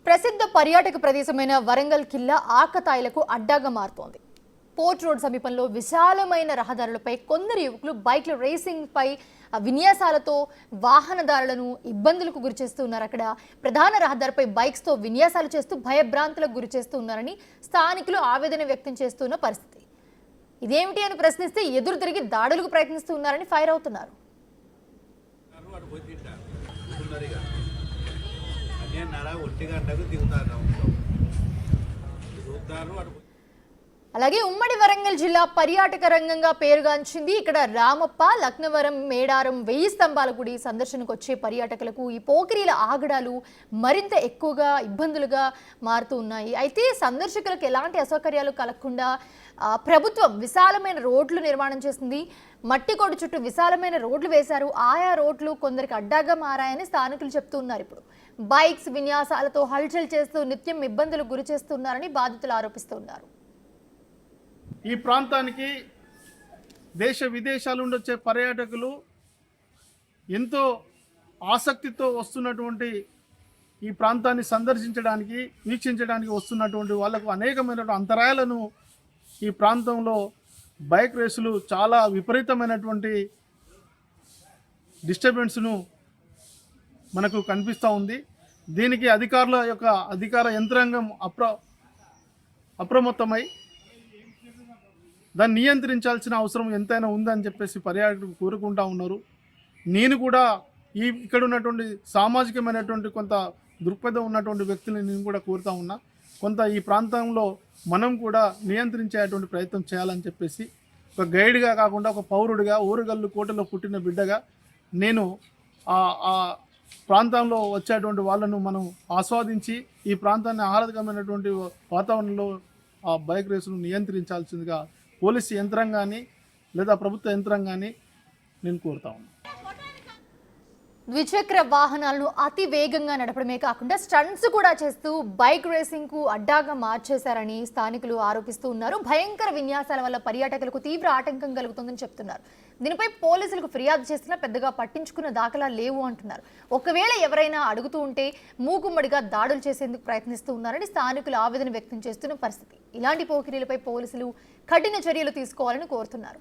ప్రసిద్ధ పర్యాటక ప్రదేశమైన వరంగల్ కిల్లా ఆకతాయిలకు అడ్డాగా మారుతోంది. పోర్ట్ రోడ్ సమీపంలో విశాలమైన రహదారులపై కొందరు యువకులు బైక్ల రేసింగ్ పై విన్యాసాలతో వాహనదారులను ఇబ్బందులకు గురిచేస్తున్నారు. అక్కడ ప్రధాన రహదారిపై బైక్స్ తో విన్యాసాలు చేస్తూ భయభ్రాంతులకు గురిచేస్తున్నారని స్థానికులు ఆవేదన వ్యక్తం చేస్తున్న పరిస్థితి. ఇదేమిటి అని ప్రశ్నిస్తే ఎదురు తిరిగి దాడులకు ప్రయత్నిస్తున్నారని ఫైర్ అవుతున్నారు. అలాగే ఉమ్మడి వరంగల్ జిల్లా పర్యాటక రంగంగా పేరుగాంచింది. ఇక్కడ రామప్ప, లక్నవరం, మేడారం, 1000 స్తంభాల గుడి సందర్శనకు వచ్చే పర్యాటకులకు ఈ పోకిరీల ఆగడాలు మరింత ఎక్కువగా ఇబ్బందులుగా మారుతూ ఉన్నాయి. అయితే సందర్శకులకు ఎలాంటి అసౌకర్యాలు కలగకుండా ప్రభుత్వం విశాలమైన రోడ్లు నిర్మాణం చేసింది. మట్టికోడు చుట్టూ విశాలమైన రోడ్లు వేశారు. ఆయా రోడ్లు కొందరికి అడ్డాగా మారాయని స్థానికులు చెప్తున్నారు. ఇప్పుడు బైక్స్ విన్యాసాలతో హల్చల్ చేస్తూ నిత్యం ఇబ్బందులకు గురి చేస్తున్నారని బాధితులు ఆరోపిస్తున్నారు. ఈ ప్రాంతానికి దేశ విదేశాల నుండి వచ్చే పర్యాటకులు ఎంతో ఆసక్తితో వస్తున్నటువంటి ఈ ప్రాంతాన్ని సందర్శించడానికి, వీక్షించడానికి వస్తున్నటువంటి వాళ్ళకు అనేకమైన అంతరాయాలను ఈ ప్రాంతంలో బైక్ రేసులు చాలా విపరీతమైనటువంటి డిస్టర్బెన్స్ను మనకు కనిపిస్తూ ఉంది. దీనికి అధికారుల యొక్క అధికార యంత్రాంగం అప్రమత్తమై దాన్ని నియంత్రించాల్సిన అవసరం ఎంతైనా ఉందని చెప్పేసి పర్యాటకులు కోరుకుంటూ ఉన్నారు. నేను కూడా ఇక్కడ ఉన్నటువంటి సామాజికమైనటువంటి కొంత దృక్పథం ఉన్నటువంటి వ్యక్తులను నేను కూడా కోరుతూ ఉన్నా. కొంత ఈ ప్రాంతంలో మనం కూడా నియంత్రించేటువంటి ప్రయత్నం చేయాలని చెప్పేసి ఒక గైడ్గా కాకుండా ఒక పౌరుడిగా, ఊరుగల్లు కోటలో పుట్టిన బిడ్డగా నేను ఆ ప్రాంతంలో వచ్చేటువంటి వాళ్ళను మనం ఆస్వాదించి ఈ ప్రాంతాన్ని ఆహ్లాదకరమైనటువంటి వాతావరణంలో ఆ బైక్ రేసును నియంత్రించాల్సిందిగా పోలీసు యంత్రాంగాన్ని లేదా ప్రభుత్వ యంత్రాంగాన్ని నేను కోరుతా ఉన్నాను. ద్విచక్ర వాహనాలను అతి వేగంగా నడపడమే కాకుండా స్టంట్స్ కూడా చేస్తూ బైక్ రేసింగ్ కు అడ్డాగా మార్చేశారని స్థానికులు ఆరోపిస్తూ ఉన్నారు. భయంకర విన్యాసాల వల్ల పర్యాటకులకు తీవ్ర ఆటంకం కలుగుతుందని చెప్తున్నారు. దీనిపై పోలీసులకు ఫిర్యాదు చేసినా పెద్దగా పట్టించుకున్న దాఖలా లేవు అంటున్నారు. ఒకవేళ ఎవరైనా అడుగుతూ ఉంటే మూకుమ్మడిగా దాడులు చేసేందుకు ప్రయత్నిస్తూ ఉన్నారని స్థానికులు ఆవేదన వ్యక్తం చేస్తున్న పరిస్థితి. ఇలాంటి పోకిరీలపై పోలీసులు కఠిన చర్యలు తీసుకోవాలని కోరుతున్నారు.